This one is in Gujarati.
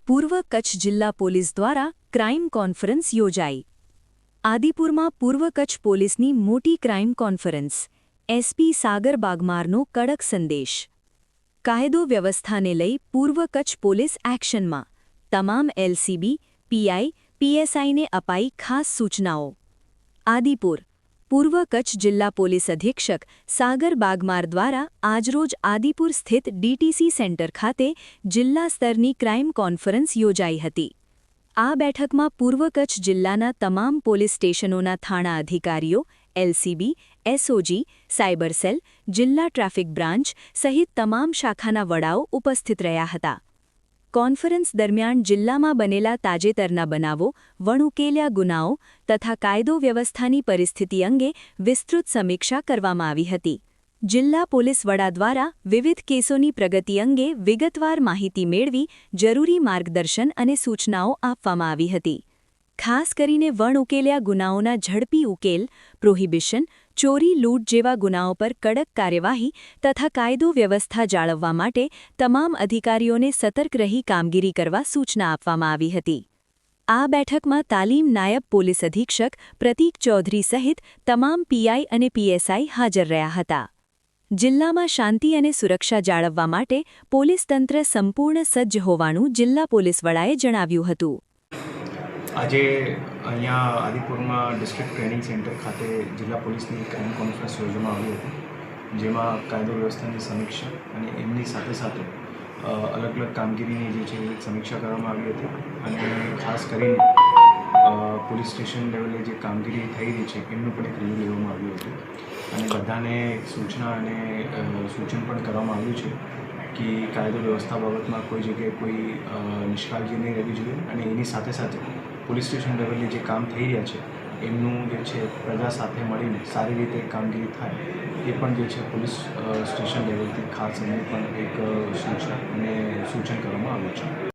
પૂર્વ કચ્છ જિલ્લા પોલીસ દ્વારા ક્રાઇમ કોન્ફરન્સ યોજાઈ। આદિપુરમાં પૂર્વ કચ્છ પોલીસની મોટી ક્રાઇમ કોન્ફરન્સ। એસપી સાગર બાગમારનો કડક સંદેશ। કાયદો વ્યવસ્થાને લઈ પૂર્વ કચ્છ પોલીસ એક્શનમાં। તમામ એલસીબી, પીઆઈ, પીએસઆઈને અપાઈ ખાસ સૂચનાઓ। આદિપુર પૂર્વ કચ્છ જિલ્લા પોલીસ અધિક્ષક સાગર બાગમાર દ્વારા આજરોજ આદિપુર સ્થિત ડીટીસી સેન્ટર ખાતે જિલ્લા સ્તરની ક્રાઇમ કોન્ફરન્સ યોજાઈ હતી। આ બેઠકમાં પૂર્વ કચ્છ જિલ્લાના તમામ પોલીસ સ્ટેશનોના થાણા અધિકારીઓ, એલસીબી, એસઓજી, સાયબર સેલ, જિલ્લા ટ્રાફિક બ્રાન્ચ સહિત તમામ શાખાના વડાઓ ઉપસ્થિત રહ્યા હતા। કોન્ફરન્સ દરમિયાન જિલ્લામાં બનેલા તાજેતરના બનાવો, વણઉકેલ્યા ગુનાઓ તથા કાયદો વ્યવસ્થાની પરિસ્થિતિ અંગે વિસ્તૃત સમીક્ષા કરવામાં આવી હતી। જિલ્લા પોલીસ વડા દ્વારા વિવિધ કેસોની પ્રગતિ અંગે વિગતવાર માહિતી મેળવી જરૂરી માર્ગદર્શન અને સૂચનાઓ આપવામાં આવી હતી। ખાસ કરીને વણઉકેલ્યા ગુનાઓના ઝડપી ઉકેલ, પ્રોહિબિશન, ચોરી લૂંટ જેવા ગુનાઓ પર કડક કાર્યવાહી તથા કાયદો વ્યવસ્થા જાળવવા માટે તમામ અધિકારીઓને સતર્ક રહી કામગીરી કરવા સૂચના આપવામાં આવી હતી। આ બેઠકમાં તાલીમ નાયબ પોલીસ અધિક્ષક પ્રતીક ચૌધરી સહિત તમામ પીઆઈ અને પીએસઆઈ હાજર રહ્યા હતા। જિલ્લામાં શાંતિ અને સુરક્ષા જાળવવા માટે પોલીસ તંત્ર સંપૂર્ણ સજ્જ હોવાનું જિલ્લા પોલીસ વડાએ જણાવ્યું હતું। આજે અહીંયા આદિપુરમાં ડિસ્ટ્રિક્ટ ટ્રેનિંગ સેન્ટર ખાતે જિલ્લા પોલીસની ક્રાઇમ કોન્ફરન્સ યોજવામાં આવી હતી, જેમાં કાયદો વ્યવસ્થાની સમીક્ષા અને એમની સાથે સાથે અલગ અલગ કામગીરીની જે છે એ સમીક્ષા કરવામાં આવી હતી। અને ખાસ કરીને પોલીસ સ્ટેશન લેવલે જે કામગીરી થઈ રહી છે એમનું પણ એક રિવ્યૂ લેવામાં આવ્યું હતું અને બધાને સૂચના અને સૂચન પણ કરવામાં આવ્યું છે કે કાયદો વ્યવસ્થા બાબતમાં કોઈ જગ્યાએ કોઈ નિષ્કાળજી નહીં રહેવી જોઈએ અને એની સાથે સાથે પોલીસ સ્ટેશન લેવલે જે કામ થઈ રહ્યા છે એમનું જે છે પ્રજા સાથે મળીને સારી રીતે કામગીરી થાય એ પણ જે છે પોલીસ સ્ટેશન લેવલથી ખાસ એમને પણ એક સૂચના અને સૂચન કરવામાં આવ્યું છે।